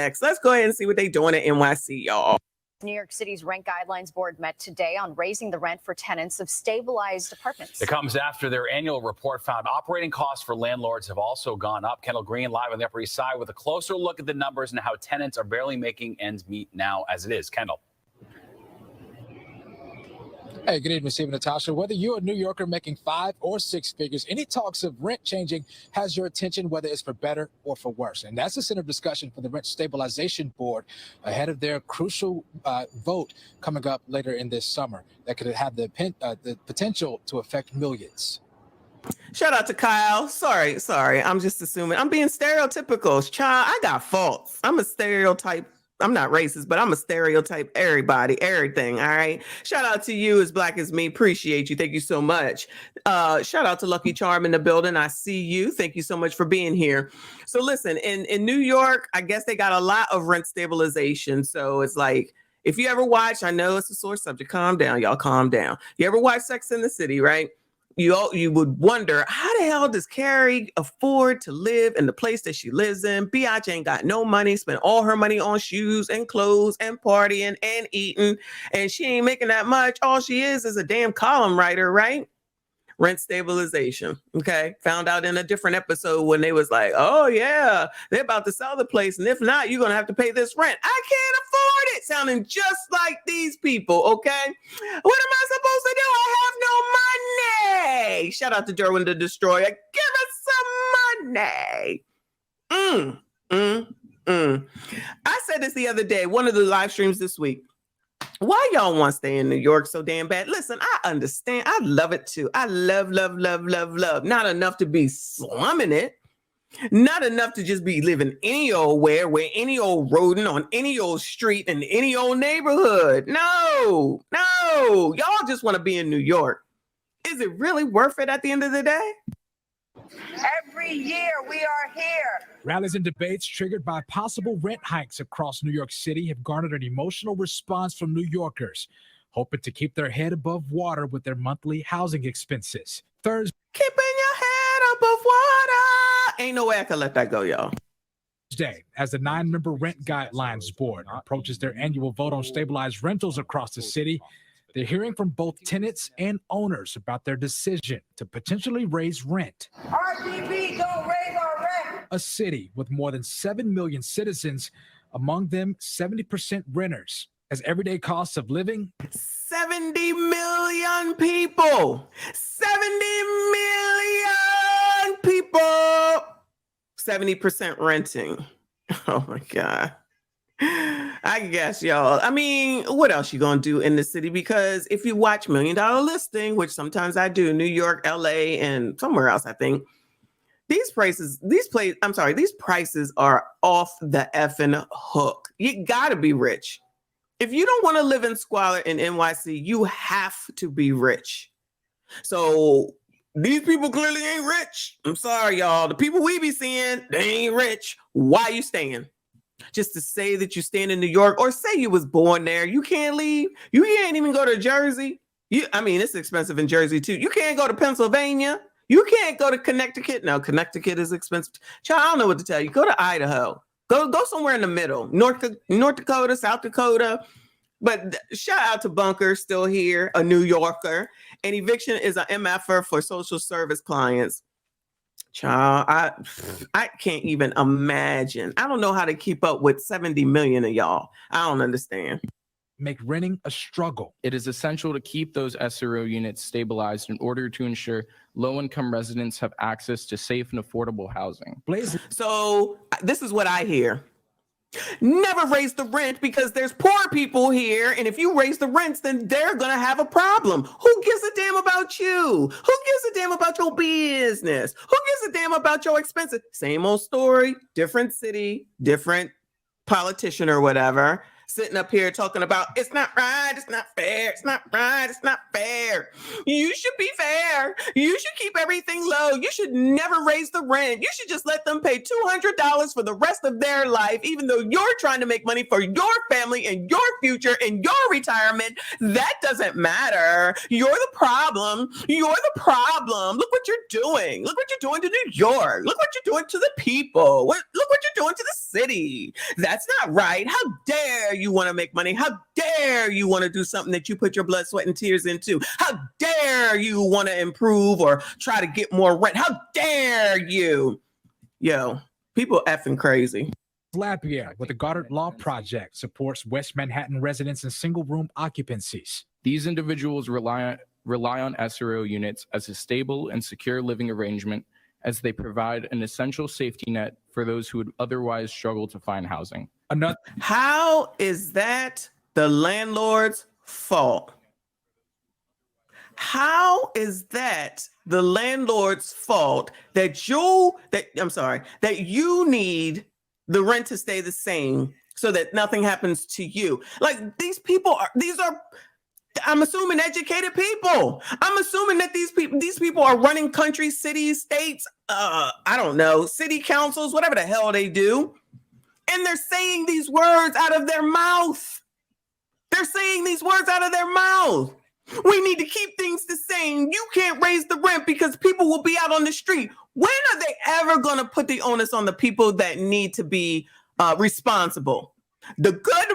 next. Let's go ahead and see what they're doing at NYC, y'all. New York City's Rent Guidelines Board met today on raising the rent for tenants of stabilized apartments. It comes after their annual report found operating costs for landlords have also gone up. Kendall Green live on the Upper East Side with a closer look at the numbers and how tenants are barely making ends meet now as it is. Kendall. Hey, good evening, Steve and Natasha. Whether you're a New Yorker making 5 or 6 figures, any talks of rent changing has your attention, whether it's for better or for worse. And that's the center of discussion for the Rent Stabilization Board ahead of their crucial vote coming up later in this summer that could have the potential to affect millions. Shout out to Kyle. Sorry. I'm just assuming. I'm being stereotypical. Child, I got faults. I'm a stereotype. I'm not racist, but I'm a stereotype everybody, everything. All right. Shout out to you, as black as me. Appreciate you. Thank you so much. Shout out to Lucky Charm in the building. I see you. Thank you so much for being here. So listen, in New York, I guess they got a lot of rent stabilization. So it's like, if you ever watch, I know it's a sore subject. Calm down, y'all. Calm down. You ever watch Sex and the City, right? You would wonder, how the hell does Carrie afford to live in the place that she lives in? Biatch ain't got no money, spent all her money on shoes and clothes and partying and eating, and she ain't making that much. All she is a damn column writer, right? Rent stabilization. Okay. Found out in a different episode when they was like, oh yeah, they're about to sell the place. And if not, you're going to have to pay this rent. I can't afford it. Sounding just like these people. Okay. What am I supposed to do? I have no money. Shout out to Derwin the Destroyer. Give us some money. I said this the other day, one of the live streams this week. Why y'all want to stay in New York so damn bad? Listen, I understand. I love it too. I love. Not enough to be slumming it. Not enough to just be living any old where any old rodent on any old street in any old neighborhood. No. Y'all just want to be in New York. Is it really worth it at the end of the day? Every year we are here. Rallies and debates triggered by possible rent hikes across New York City have garnered an emotional response from New Yorkers, hoping to keep their head above water with their monthly housing expenses. Thursday, keeping your head above water. Ain't no way I can let that go, y'all. As the 9-member Rent Guidelines Board approaches their annual vote on stabilized rentals across the city, they're hearing from both tenants and owners about their decision to potentially raise rent. RDB, don't raise our rent. A city with more than 7 million citizens, among them 70% renters, as everyday costs of living. 70 million people. 70 million people. 70% renting. Oh my God. I guess, y'all. I mean, what else you gonna do in the city? Because if you watch $1 Million Listing, which sometimes I do, New York, LA, and somewhere else, I think, these prices are off the effing hook. You gotta be rich. If you don't want to live in squalor in NYC, you have to be rich. So these people clearly ain't rich. I'm sorry, y'all. The people we be seeing, they ain't rich. Why you staying? Just to say that you stand in New York, or say you was born there, you can't leave. You can't even go to Jersey. It's expensive in Jersey too. You can't go to Pennsylvania. You can't go to Connecticut. No, Connecticut is expensive. Child, I don't know what to tell you. Go to Idaho. Go somewhere in the middle. North Dakota, South Dakota. But shout out to Bunker, still here, a New Yorker. And eviction is an MFR for social service clients. Child, I can't even imagine. I don't know how to keep up with 70 million of y'all. I don't understand. Make renting a struggle. It is essential to keep those SRO units stabilized in order to ensure low-income residents have access to safe and affordable housing. So this is what I hear. Never raise the rent because there's poor people here. And if you raise the rents, then they're going to have a problem. Who gives a damn about you? Who gives a damn about your business? Who gives a damn about your expenses? Same old story, different city, different politician or whatever. Sitting up here talking about it's not right, it's not fair, it's not right, it's not fair. You should be fair. You should keep everything low. You should never raise the rent. You should just let them pay $200 for the rest of their life, even though you're trying to make money for your family and your future and your retirement. That doesn't matter. You're the problem. You're the problem. Look what you're doing. Look what you're doing to New York. Look what you're doing to the people. Look what you're doing to the city. That's not right. How dare you want to make money? How dare you want to do something that you put your blood, sweat, and tears into? How dare you want to improve or try to get more rent? How dare you? Yo, people effing crazy. Lapierre with the Goddard Law Project supports West Manhattan residents in single-room occupancies. These individuals rely on SRO units as a stable and secure living arrangement, as they provide an essential safety net for those who would otherwise struggle to find housing. How is that the landlord's fault? How is that the landlord's fault that you need the rent to stay the same so that nothing happens to you? Like, these are I'm assuming educated people. I'm assuming that these people are running countries, cities, states, I don't know, city councils, whatever the hell they do. And they're saying these words out of their mouth. They're saying these words out of their mouth. We need to keep things the same. You can't raise the rent because people will be out on the street. When are they ever going to put the onus on the people that need to be responsible? The good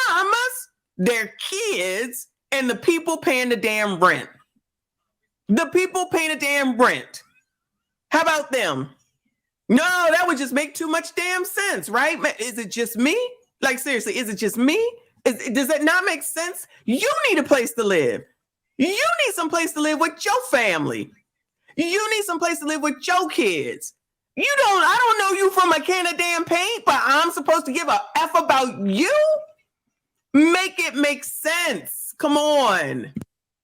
mamas, their kids, and the people paying the damn rent. The people paying the damn rent. How about them? No, that would just make too much damn sense, right? Is it just me? Like, seriously, is it just me? Does that not make sense? You need a place to live. You need some place to live with your family. You need some place to live with your kids. I don't know you from a can of damn paint, but I'm supposed to give a F about you? Make it make sense. Come on.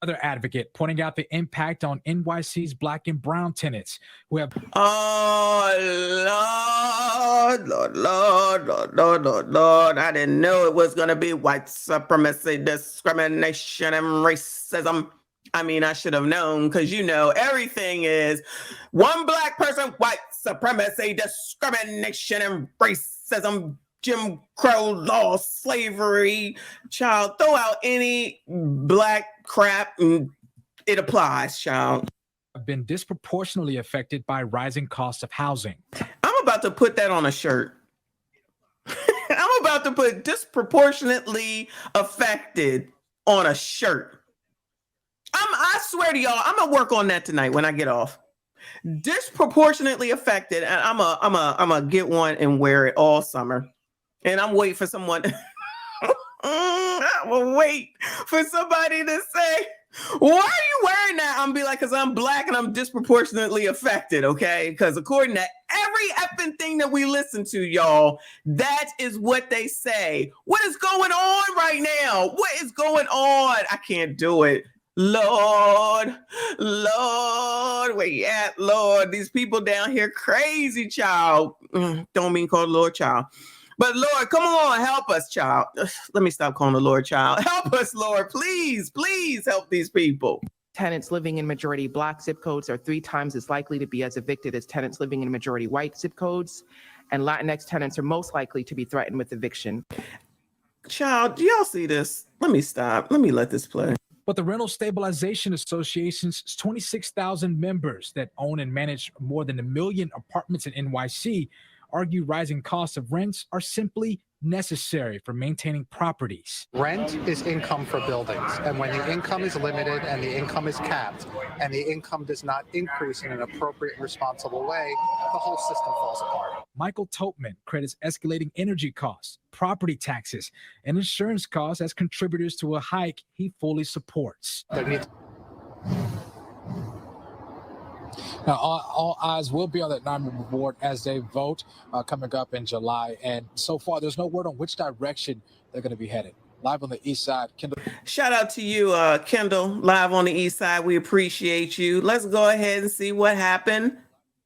Other advocate pointing out the impact on NYC's Black and brown tenants who have. Oh, Lord. I didn't know it was going to be white supremacy, discrimination, and racism. I mean, I should have known, because everything is one black person, white supremacy, discrimination, and racism, Jim Crow law, slavery. Child, throw out any black crap and it applies, child. Have been disproportionately affected by rising costs of housing. I'm about to put that on a shirt. I'm about to put disproportionately affected on a shirt. I swear to y'all, I'm gonna work on that tonight when I get off. Disproportionately affected, and I'm gonna get one and wear it all summer. And I'm waiting for someone. I will wait for somebody to say, "Why are you wearing that?" I'm be like, "Because I'm black and I'm disproportionately affected." Okay, because according to every effing thing that we listen to, y'all, that is what they say. What is going on right now? What is going on? I can't do it. Lord, where you at, Lord? These people down here crazy, child. Don't mean call the Lord child. But Lord, come on, help us, child. Let me stop calling the Lord child. Help us, Lord. Please help these people. Tenants living in majority black zip codes are 3 times as likely to be as evicted as tenants living in majority white zip codes. And Latinx tenants are most likely to be threatened with eviction. Child, do y'all see this? Let me stop. Let me let this play. But the Rental Stabilization Association's 26,000 members that own and manage more than 1 million apartments in NYC argue rising costs of rents are simply necessary for maintaining properties. Rent is income for buildings, and when the income is limited and the income is capped and the income does not increase in an appropriate and responsible way, the whole system falls apart. Michael Topman credits escalating energy costs, property taxes, and insurance costs as contributors to a hike he fully supports. Now, all eyes will be on that 9-member board as they vote coming up in July. And so far, there's no word on which direction they're going to be headed. Live on the East Side, Kendall. Shout out to you, Kendall, live on the East Side. We appreciate you. Let's go ahead and see what happened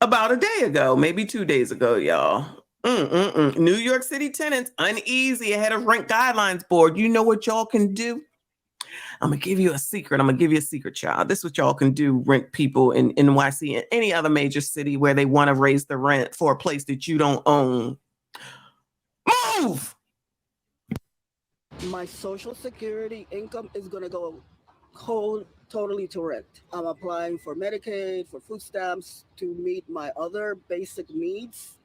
about a day ago, maybe 2 days ago, y'all. New York City tenants uneasy ahead of rent guidelines board. You know what y'all can do? I'm going to give you a secret. Child. This is what y'all can do, rent people in NYC and any other major city where they want to raise the rent for a place that you don't own. Move! My Social Security income is going to go totally to rent. I'm applying for Medicaid, for food stamps to meet my other basic needs.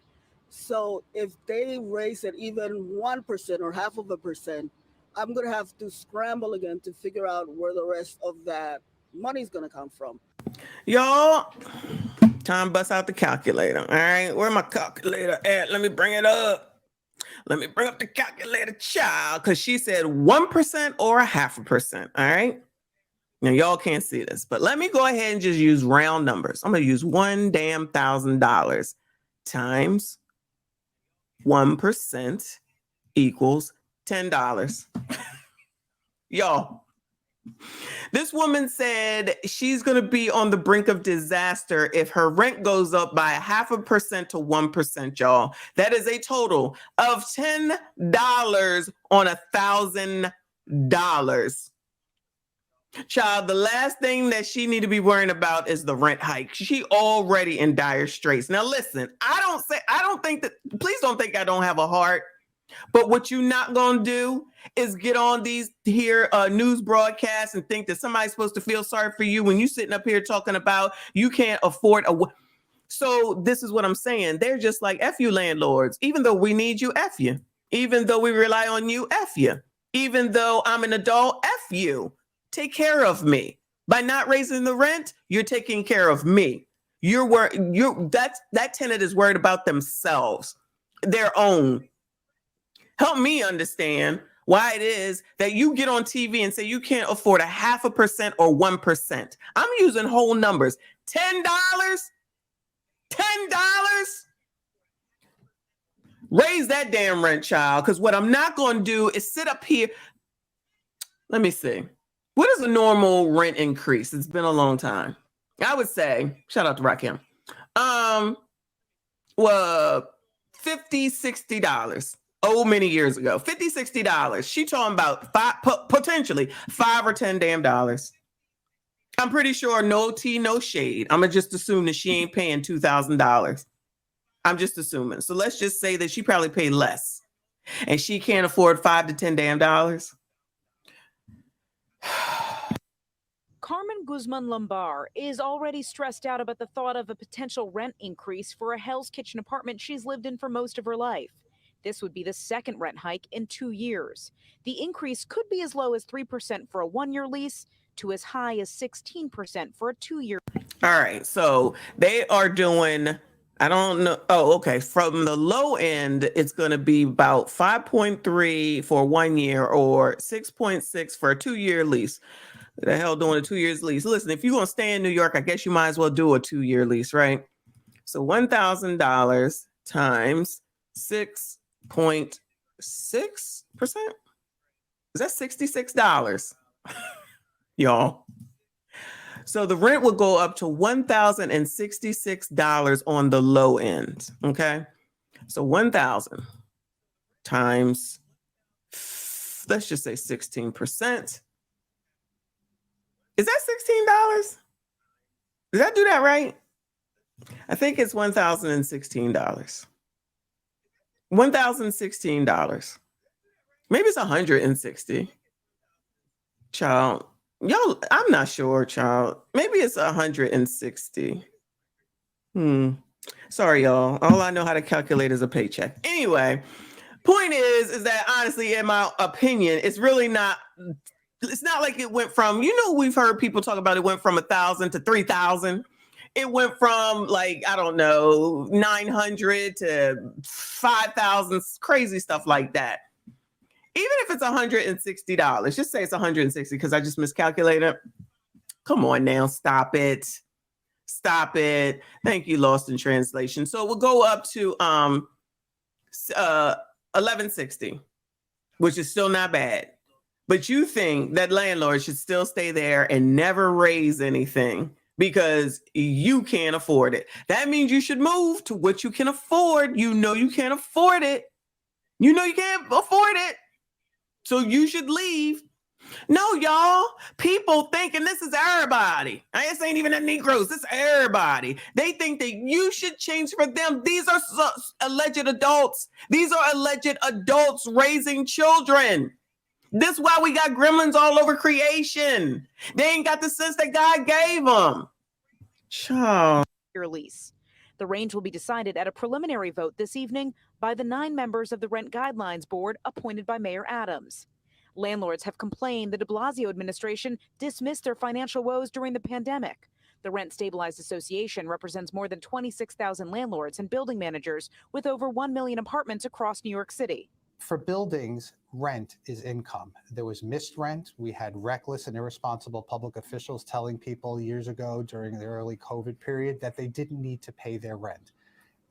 So if they raise it even 1% or 0.5%, I'm going to have to scramble again to figure out where the rest of that money is going to come from. Y'all, time to bust out the calculator. All right, where my calculator at? Let me bring it up. Let me bring up the calculator, child, because she said 1% or 0.5%. All right. Now y'all can't see this, but let me go ahead and just use round numbers. I'm gonna use $1,000 times 1% equals $10. Y'all, this woman said she's going to be on the brink of disaster if her rent goes up by 0.5% to 1%, y'all. That is a total of $10 on $1,000. Child, the last thing that she need to be worrying about is the rent hike. She already in dire straits. Now, listen, please don't think I don't have a heart. But what you're not going to do is get on these here news broadcasts and think that somebody's supposed to feel sorry for you when you're sitting up here talking about you can't afford a. So this is what I'm saying. They're just like, F you landlords. Even though we need you, F you. Even though we rely on you, F you. Even though I'm an adult, F you. Take care of me. By not raising the rent, you're taking care of me. That tenant is worried about themselves, their own. Help me understand why it is that you get on TV and say you can't afford 0.5% or 1%. I'm using whole numbers. $10? Raise that damn rent, child, because what I'm not going to do is sit up here. Let me see. What is a normal rent increase? It's been a long time. I would say, shout out to Rakim. Well, $50, $60. Oh, many years ago. $50, $60. She talking about potentially $5 or $10 damn dollars. I'm pretty sure no tea, no shade. I'm gonna just assume that she ain't paying $2,000. I'm just assuming. So let's just say that she probably paid less and she can't afford $5 to $10 damn dollars. Carmen Guzman Lambar is already stressed out about the thought of a potential rent increase for a Hell's Kitchen apartment she's lived in for most of her life. This would be the second rent hike in 2 years. The increase could be as low as 3% for a 1-year lease to as high as 16% for a 2-year. All right. So they are doing, I don't know. Oh, okay. From the low end, it's going to be about 5.3 for 1 year or 6.6 for a 2-year lease. What the hell doing a 2 years lease? Listen, if you're going to stay in New York, I guess you might as well do a 2-year lease, right? So $1,000 times 6.6%. Is that $66? Y'all. So the rent will go up to $1,066 on the low end. Okay. So 1,000 times, let's just say 16%. Is that $16? Did I do that right? I think it's $1,016. $1,016. Maybe it's $160. Child. Y'all, I'm not sure, child. Maybe it's $160. Sorry, y'all. All I know how to calculate is a paycheck. Anyway, point is that honestly, in my opinion, it's really not. It's not like it went from, we've heard people talk about it went from 1,000 to 3,000. It went from like, I don't know, 900 to 5,000, crazy stuff like that. Even if it's $160, just say it's 160 because I just miscalculated. Come on now, stop it. Stop it. Thank you, Lost in Translation. So we'll go up to 1160, which is still not bad. But you think that landlords should still stay there and never raise anything because you can't afford it. That means you should move to what you can afford. You know you can't afford it. You know you can't afford it. So you should leave. No, y'all. People think, and this is everybody. This ain't even the Negroes. This is everybody. They think that you should change for them. These are alleged adults. These are alleged adults raising children. This is why we got gremlins all over creation. They ain't got the sense that God gave them. Child. Your lease. The range will be decided at a preliminary vote this evening by the 9 members of the Rent Guidelines Board appointed by Mayor Adams. Landlords have complained the de Blasio administration dismissed their financial woes during the pandemic. The Rent Stabilized Association represents more than 26,000 landlords and building managers with over 1 million apartments across New York City. For buildings, rent is income. There was missed rent. We had reckless and irresponsible public officials telling people years ago during the early COVID period that they didn't need to pay their rent.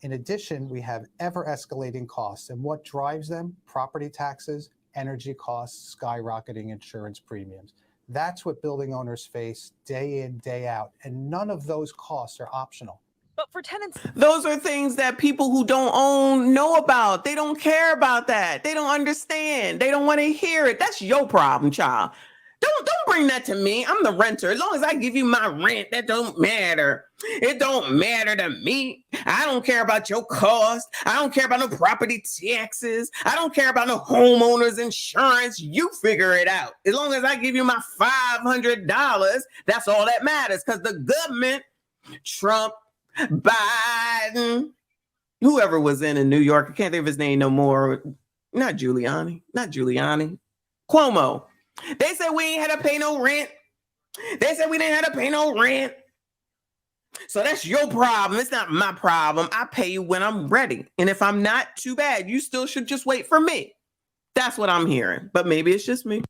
In addition, we have ever escalating costs, and what drives them? Property taxes, energy costs, skyrocketing insurance premiums. That's what building owners face day in, day out, and none of those costs are optional. But for tenants, those are things that people who don't own know about. They don't care about that. They don't understand. They don't want to hear it. That's your problem, child. Don't bring that to me. I'm the renter. As long as I give you my rent, that don't matter. It don't matter to me. I don't care about your cost. I don't care about no property taxes. I don't care about no homeowner's insurance. You figure it out. As long as I give you my $500, that's all that matters. Because the government, Trump, Biden, whoever was in New York, I can't think of his name no more. Not Giuliani. Cuomo. They said we ain't had to pay no rent. They said we didn't have to pay no rent. So that's your problem. It's not my problem. I pay you when I'm ready. And if I'm not, too bad. You still should just wait for me. That's what I'm hearing. But maybe it's just me.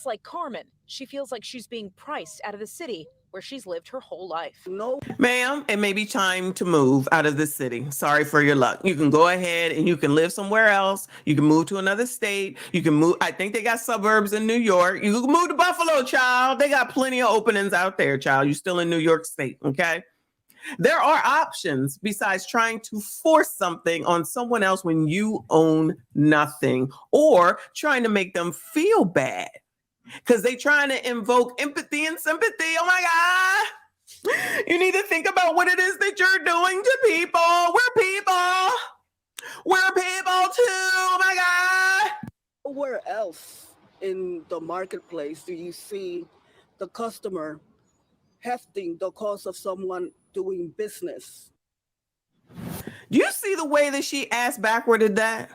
it's like Carmen. She feels like she's being priced out of the city where she's lived her whole life. No. Ma'am, it may be time to move out of the city. Sorry for your luck. You can go ahead and you can live somewhere else. You can move to another state. You can move. I think they got suburbs in New York. You can move to Buffalo, child. They got plenty of openings out there, child. You're still in New York State, okay? There are options besides trying to force something on someone else when you own nothing, or trying to make them feel bad because they trying to invoke empathy and sympathy. Oh my God. You need to think about what it is that you're doing to people. We're people. We're people too. Oh my God. Where else in the marketplace do you see the customer hefting the cost of someone doing business? Do you see the way that she ass backwarded that?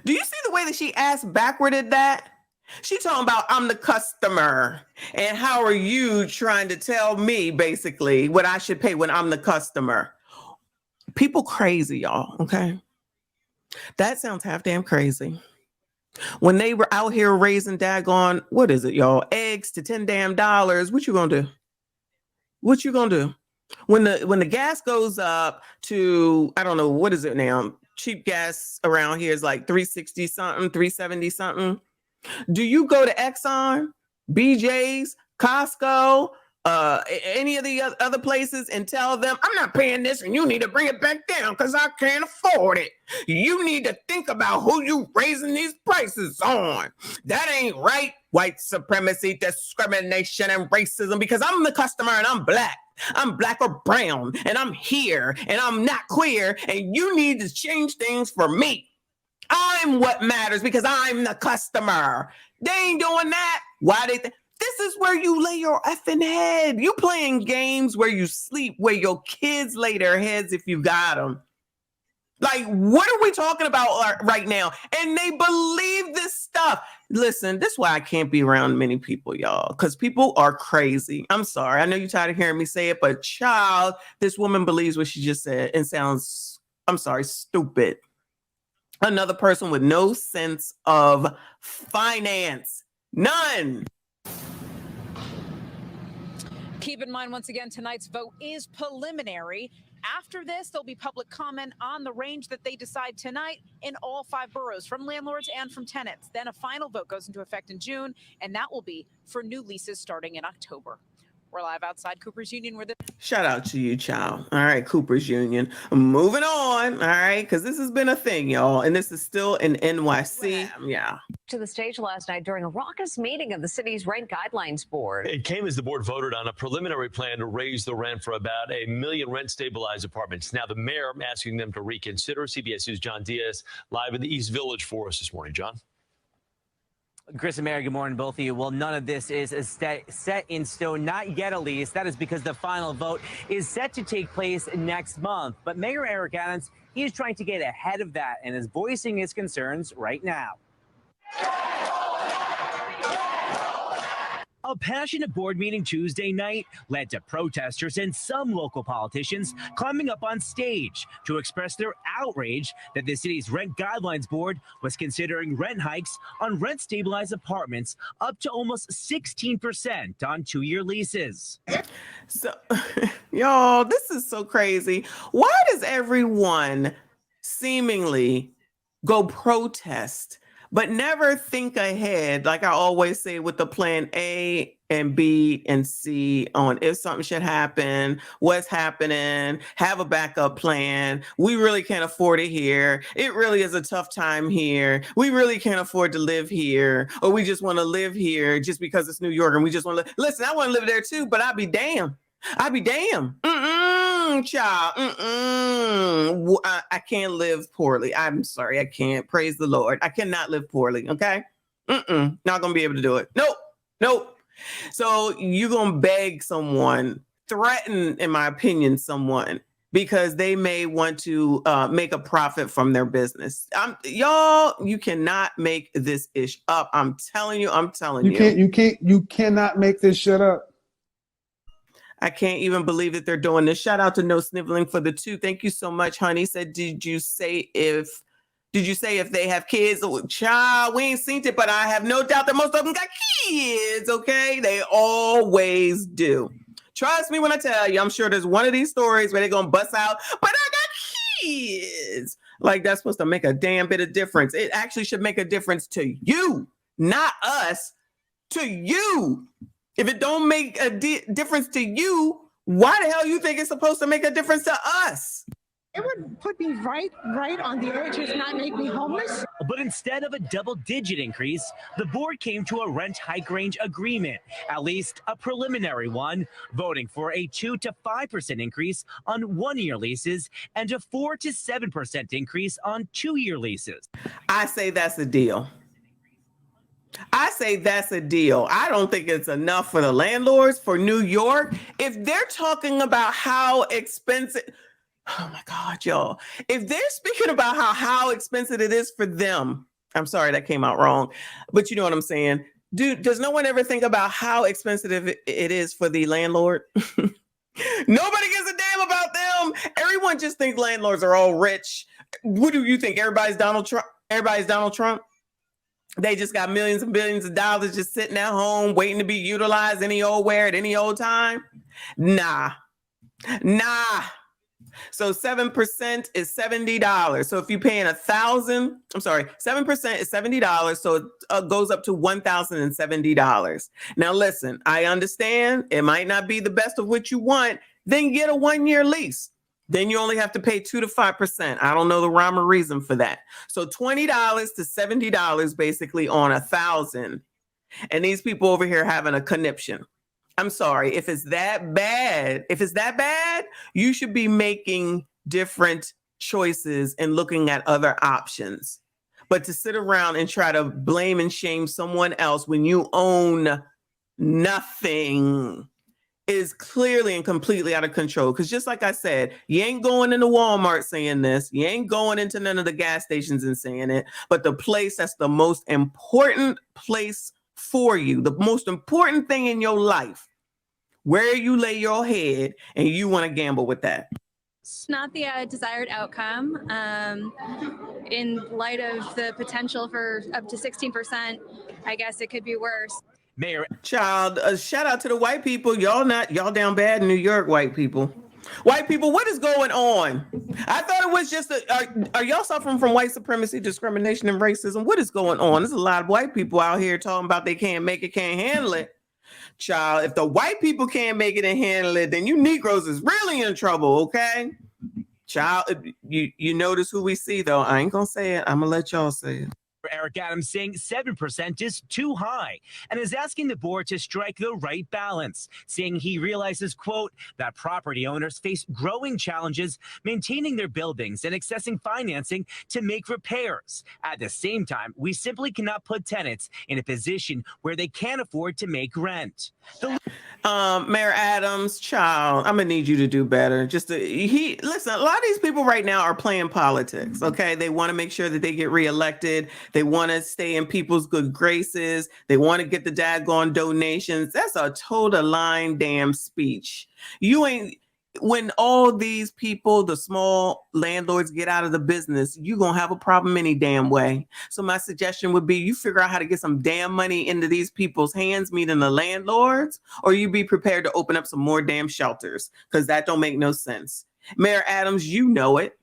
Do you see the way that she ass backwarded that? She talking about I'm the customer. And how are you trying to tell me basically what I should pay when I'm the customer? People crazy, y'all, okay? That sounds half damn crazy. When they were out here raising daggone, what is it, y'all? Eggs to $10 damn. What you gonna do? What you gonna do? When the gas goes up to, I don't know, what is it now? Cheap gas around here is like $3.60 something, $3.70 something. Do you go to Exxon, BJ's, Costco, any of the other places and tell them, I'm not paying this and you need to bring it back down because I can't afford it? You need to think about who you raising these prices on. That ain't right. White supremacy, discrimination, and racism, because I'm the customer and I'm black. I'm black or brown and I'm here and I'm not queer, and you need to change things for me. I'm what matters because I'm the customer. They ain't doing that. Why they this is where you lay your effing head. You playing games where you sleep, where your kids lay their heads if you got them. Like, what are we talking about right now? And they believe this stuff. Listen, this is why I can't be around many people, y'all, because people are crazy. I'm sorry. I know you're tired of hearing me say it, but child, this woman believes what she just said and sounds, I'm sorry, stupid. Another person with no sense of finance. None. Keep in mind, once again, tonight's vote is preliminary. After this, there'll be public comment on the range that they decide tonight in all 5 boroughs, from landlords and from tenants. Then a final vote goes into effect in June, and that will be for new leases starting in October. We're live outside Cooper's Union where the shout out to you, child. All right, Cooper's Union. Moving on, all right, because this has been a thing, y'all, and this is still in NYC. Yeah. To the stage last night during a raucous meeting of the city's rent guidelines board. It came as the board voted on a preliminary plan to raise the rent for about 1 million rent-stabilized apartments. Now the mayor asking them to reconsider. CBS News' John Diaz live in the East Village for us this morning. John? Chris and Mary, good morning, both of you. Well, none of this is set in stone, not yet at least. That is because the final vote is set to take place next month. But Mayor Eric Adams, he is trying to get ahead of that and is voicing his concerns right now. A passionate board meeting Tuesday night led to protesters and some local politicians climbing up on stage to express their outrage that the city's Rent Guidelines Board was considering rent hikes on rent-stabilized apartments up to almost 16% on 2-year leases. So, y'all, this is so crazy. Why does everyone seemingly go protest but never think ahead, like I always say, with the plan A and B and C on if something should happen, what's happening, have a backup plan. We really can't afford it here. It really is a tough time here. We really can't afford to live here, or we just want to live here just because it's New York and we just want to listen. I want to live there too, but I'll be damned. I'll be damned. Child. I can't live poorly. I'm sorry. I can't. Praise the Lord. I cannot live poorly. Okay. Not gonna be able to do it. Nope. So you're gonna beg someone, threaten, in my opinion, someone because they may want to make a profit from their business. Y'all, you cannot make this ish up. I'm telling you. You cannot make this shit up. I can't even believe that they're doing this. Shout out to No Sniveling for the 2. Thank you so much, honey. Said, did you say if they have kids? Child, we ain't seen it, but I have no doubt that most of them got kids, okay? They always do. Trust me when I tell you, I'm sure there's one of these stories where they're going to bust out, but I got kids. Like, that's supposed to make a damn bit of difference. It actually should make a difference to you, not us, to you. If it don't make a difference to you, why the hell you think it's supposed to make a difference to us? It would put me right on the edge, if not make me homeless. But instead of a double-digit increase, the board came to a rent hike range agreement, at least a preliminary one, voting for a 2 to 5% increase on 1-year leases and a 4 to 7% increase on 2-year leases. I say that's a deal. I don't think it's enough for the landlords for New York. If they're talking about how expensive, oh my God, y'all. If they're speaking about how expensive it is for them, I'm sorry, that came out wrong, but you know what I'm saying. Dude, does no one ever think about how expensive it is for the landlord? Nobody gives a damn about them. Everyone just thinks landlords are all rich. What do you think? Everybody's Donald Trump. They just got millions and billions of dollars just sitting at home waiting to be utilized any old where at any old time. Nah. So 7% is $70. So if you're paying 7% is $70. So it goes up to $1,070. Now listen, I understand it might not be the best of what you want. Then get a 1-year lease. Then you only have to pay 2 to 5%. I don't know the rhyme or reason for that. So $20 to $70 basically on 1,000. And these people over here having a conniption. I'm sorry. If it's that bad, you should be making different choices and looking at other options. But to sit around and try to blame and shame someone else when you own nothing is clearly and completely out of control. Because just like I said, you ain't going into Walmart saying this. You ain't going into none of the gas stations and saying it. But the place that's the most important place for you, the most important thing in your life, where you lay your head, and you want to gamble with that. It's not the desired outcome. In light of the potential for up to 16%, I guess it could be worse. Mayor, child, shout out to the white people. Y'all down bad in New York, white people. White people, what is going on? I thought it was just are y'all suffering from white supremacy, discrimination, and racism? What is going on? There's a lot of white people out here talking about they can't make it, can't handle it. Child, if the white people can't make it and handle it, then you Negroes is really in trouble, okay? Child, you notice who we see, though. I ain't gonna say it. I'm gonna let y'all say it. Eric Adams saying 7% is too high and is asking the board to strike the right balance, saying he realizes, quote, that property owners face growing challenges maintaining their buildings and accessing financing to make repairs. At the same time, we simply cannot put tenants in a position where they can't afford to make rent. Mayor Adams, child, I'm gonna need you to do better. Listen, a lot of these people right now are playing politics. Okay, they want to make sure that they get reelected. They want to stay in people's good graces. They want to get the daggone donations. That's a total line damn speech. You ain't. When all these people, the small landlords, get out of the business, you're going to have a problem any damn way. So my suggestion would be you figure out how to get some damn money into these people's hands, meaning the landlords, or you be prepared to open up some more damn shelters, because that don't make no sense. Mayor Adams, you know it.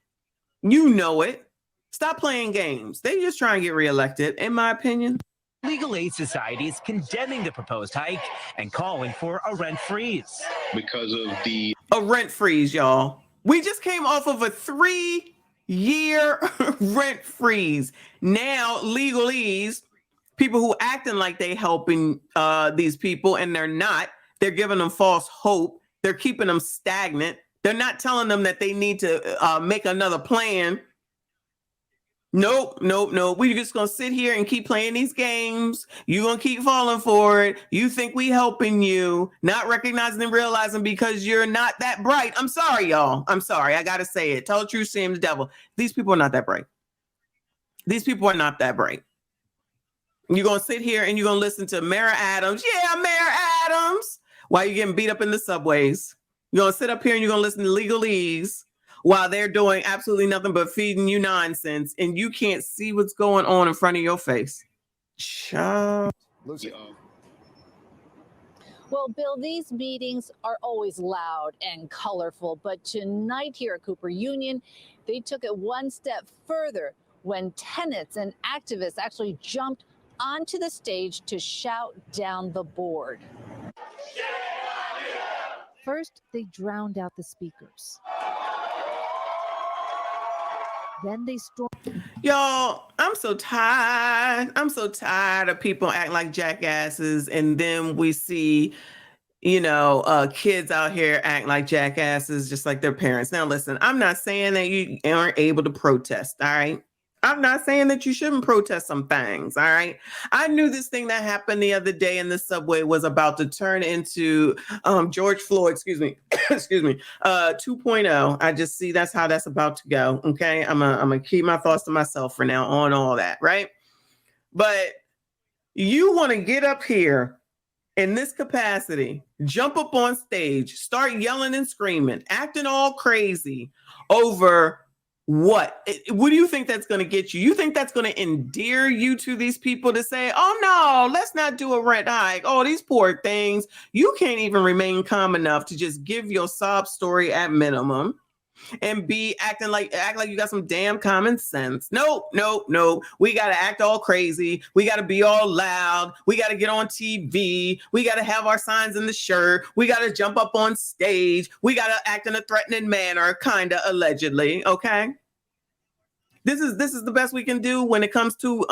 You know it. Stop playing games. They just try and get reelected, in my opinion. Legal Aid Society is condemning the proposed hike and calling for a rent freeze. Because of a rent freeze, y'all. We just came off of a 3-year rent freeze. Now, legalese, people who acting like they helping these people and they're not. They're giving them false hope. They're keeping them stagnant. They're not telling them that they need to make another plan. Nope. We're just going to sit here and keep playing these games. You're going to keep falling for it. You think we helping you, not recognizing and realizing because you're not that bright. I'm sorry, y'all. I'm sorry. I got to say it. Tell the truth, shame the devil. These people are not that bright. These people are not that bright. You're going to sit here and you're going to listen to Mayor Adams. Yeah, Mayor Adams. While you're getting beat up in the subways. You're going to sit up here and you're going to listen to legalese while they're doing absolutely nothing but feeding you nonsense, and you can't see what's going on in front of your face. Child. Well, Bill, these meetings are always loud and colorful, but tonight here at Cooper Union, they took it one step further when tenants and activists actually jumped onto the stage to shout down the board. First, they drowned out the speakers. Then they stormed. Y'all, I'm so tired. I'm so tired of people acting like jackasses. And then we see, kids out here acting like jackasses, just like their parents. Now, listen, I'm not saying that you aren't able to protest. All right. I'm not saying that you shouldn't protest some things. All right. I knew this thing that happened the other day in the subway was about to turn into George Floyd, excuse me, 2.0. I just see that's how that's about to go. OK, I'm going to keep my thoughts to myself for now on all that. Right. But you want to get up here in this capacity, jump up on stage, start yelling and screaming, acting all crazy over what do you think that's going to get you? You think that's going to endear you to these people to say, oh, no, let's not do a rent hike. Oh, these poor things. You can't even remain calm enough to just give your sob story at minimum and act like you got some damn common sense. No. We got to act all crazy. We got to be all loud. We got to get on TV. We got to have our signs in the shirt. We got to jump up on stage. We got to act in a threatening manner, kind of allegedly. Okay. This is the best we can do when it comes to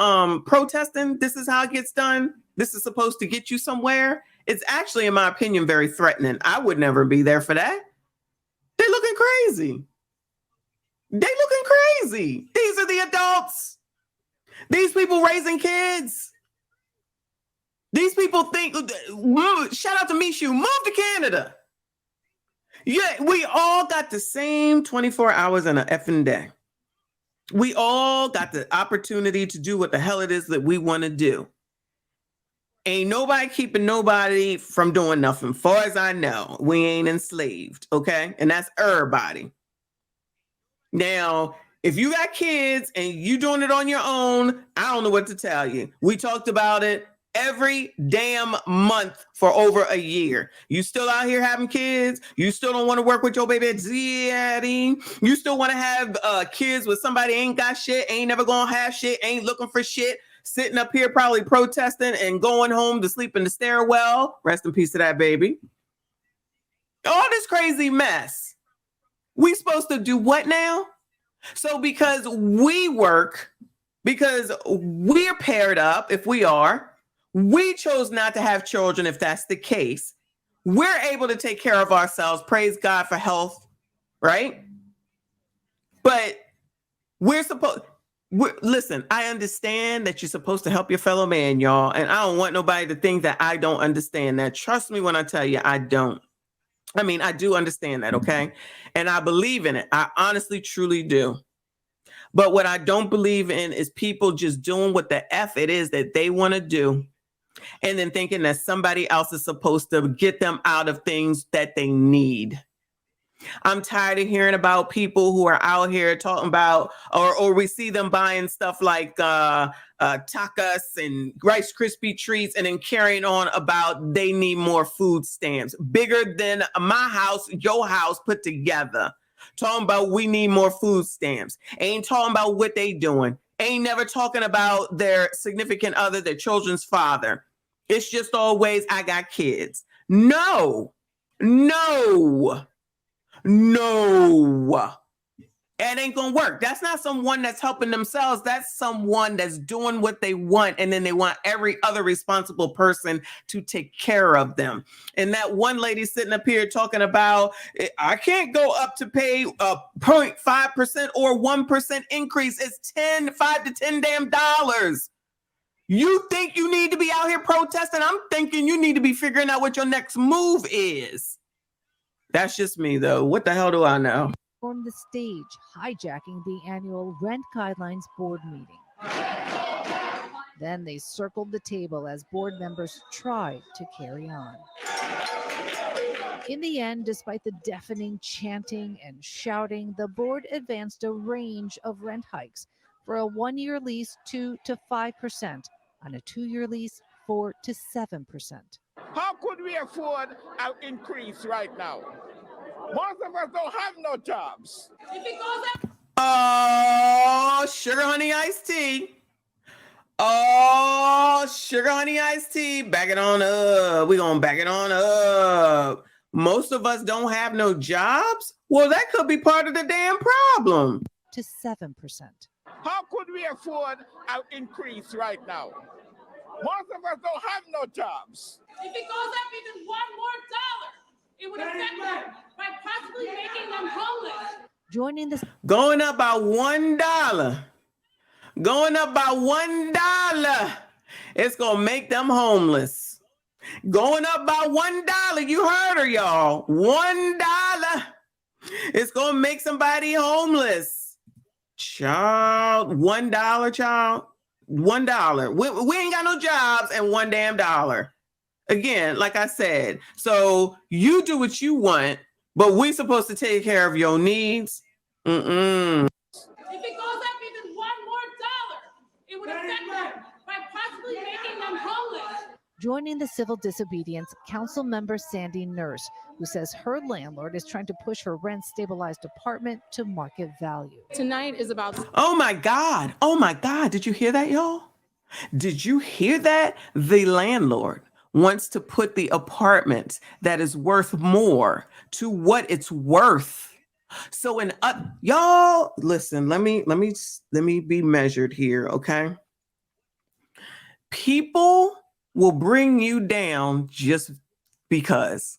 protesting. This is how it gets done. This is supposed to get you somewhere. It's actually, in my opinion, very threatening. I would never be there for that. They're looking crazy. These are the adults. These people raising kids. These people think, shout out to Michu, move to Canada. Yeah, we all got the same 24 hours in an effing day. We all got the opportunity to do what the hell it is that we want to do. Ain't nobody keeping nobody from doing nothing. Far as I know, we ain't enslaved, okay? And that's everybody. Now, if you got kids and you doing it on your own, I don't know what to tell you. We talked about it every damn month for over a year. You still out here having kids? You still don't want to work with your baby daddy? You still want to have kids with somebody ain't got shit, ain't never gonna have shit, ain't looking for shit, sitting up here probably protesting and going home to sleep in the stairwell? Rest in peace to that baby. All this crazy mess. We supposed to do what now? So because we work because we're paired up. If we chose not to have children. If that's the case, we're able to take care of ourselves. Praise God for health, right? But listen, I understand that you're supposed to help your fellow man, y'all. And I don't want nobody to think that I don't understand that. Trust me when I tell you, I don't. I mean, I do understand that, okay? And I believe in it. I honestly, truly do. But what I don't believe in is people just doing what the F it is that they want to do, and then thinking that somebody else is supposed to get them out of things that they need. I'm tired of hearing about people who are out here talking about, or we see them buying stuff like tacos and Rice Krispie treats, and then carrying on about they need more food stamps, bigger than my house, your house put together. Talking about we need more food stamps. Ain't talking about what they doing. Ain't never talking about their significant other, their children's father. It's just always, I got kids. No. It ain't gonna work. That's not someone that's helping themselves. That's someone that's doing what they want, and then they want every other responsible person to take care of them. And that one lady sitting up here talking about, I can't go up to pay a 0.5% or 1% increase. It's $5 to $10 damn dollars. You think you need to be out here protesting? I'm thinking you need to be figuring out what your next move is. That's just me, though. What the hell do I know? On the stage, hijacking the annual Rent Guidelines board meeting. Then they circled the table as board members tried to carry on. In the end, despite the deafening chanting and shouting, the board advanced a range of rent hikes. For a 1-year lease, 2 to 5%. On a 2-year lease, 4 to 7%. How could we afford an increase right now? Most of us don't have no jobs. Oh, sugar honey iced tea. Oh, sugar honey iced tea. Back it on up. We're going to back it on up. Most of us don't have no jobs? Well, that could be part of the damn problem. To 7%. How could we afford an increase right now? Most of us don't have no jobs. If it goes up even $1 more, it would affect them by possibly making them homeless. Joining this. Going up by $1. Going up by $1. It's going to make them homeless. Going up by $1. You heard her, y'all. $1. It's going to make somebody homeless. Child, $1, child. $1. We ain't got no jobs and $1 damn dollar. Again, like I said, so you do what you want, but we're supposed to take care of your needs. If it goes up even $1 more, it would affect them by possibly making them homeless. Joining the civil disobedience, council member Sandy Nurse, who says her landlord is trying to push her rent-stabilized apartment to market value. Tonight is about... Oh my God. Oh my God. Did you hear that, y'all? Did you hear that? The landlord wants to put the apartment that is worth more to what it's worth. So y'all listen, let me be measured here, okay? People will bring you down just because.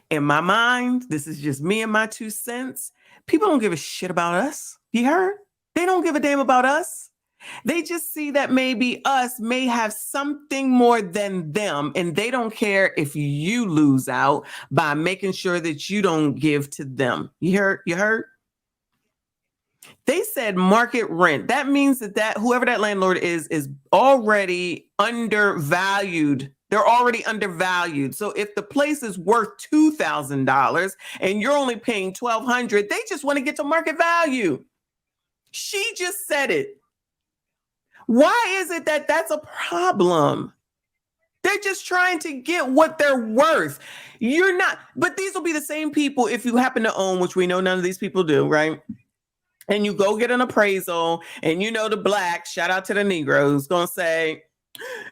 In my mind, this is just me and my 2 cents. People don't give a shit about us. You heard? They don't give a damn about us. They just see that maybe us may have something more than them, and they don't care if you lose out by making sure that you don't give to them. You heard? You heard? They said market rent. That means that whoever that landlord is already undervalued. They're already undervalued. So if the place is worth $2,000 and you're only paying $1,200, they just want to get to market value. She just said it. Why is it that that's a problem? They're just trying to get what they're worth. You're not, but these will be the same people if you happen to own, which we know none of these people do, right? And you go get an appraisal and you know the black, shout out to the Negroes, going to say,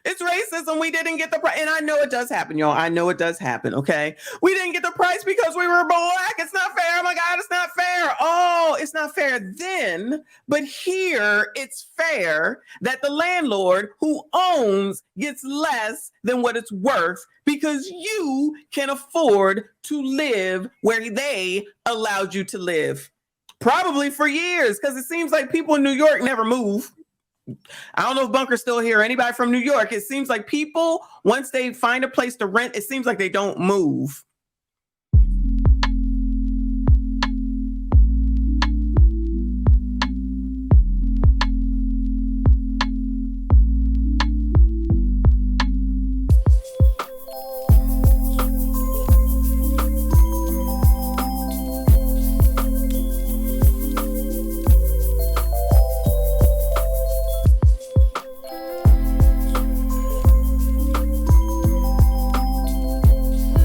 It's racism. We didn't get the price. And I know it does happen, y'all. I know it does happen. Okay. We didn't get the price because we were black. It's not fair. Oh my God, it's not fair. Oh, it's not fair then. But here it's fair that the landlord who owns gets less than what it's worth because you can afford to live where they allowed you to live. Probably for years, because it seems like people in New York never move. I don't know if Bunker's still here. Anybody from New York? It seems like people, once they find a place to rent, it seems like they don't move.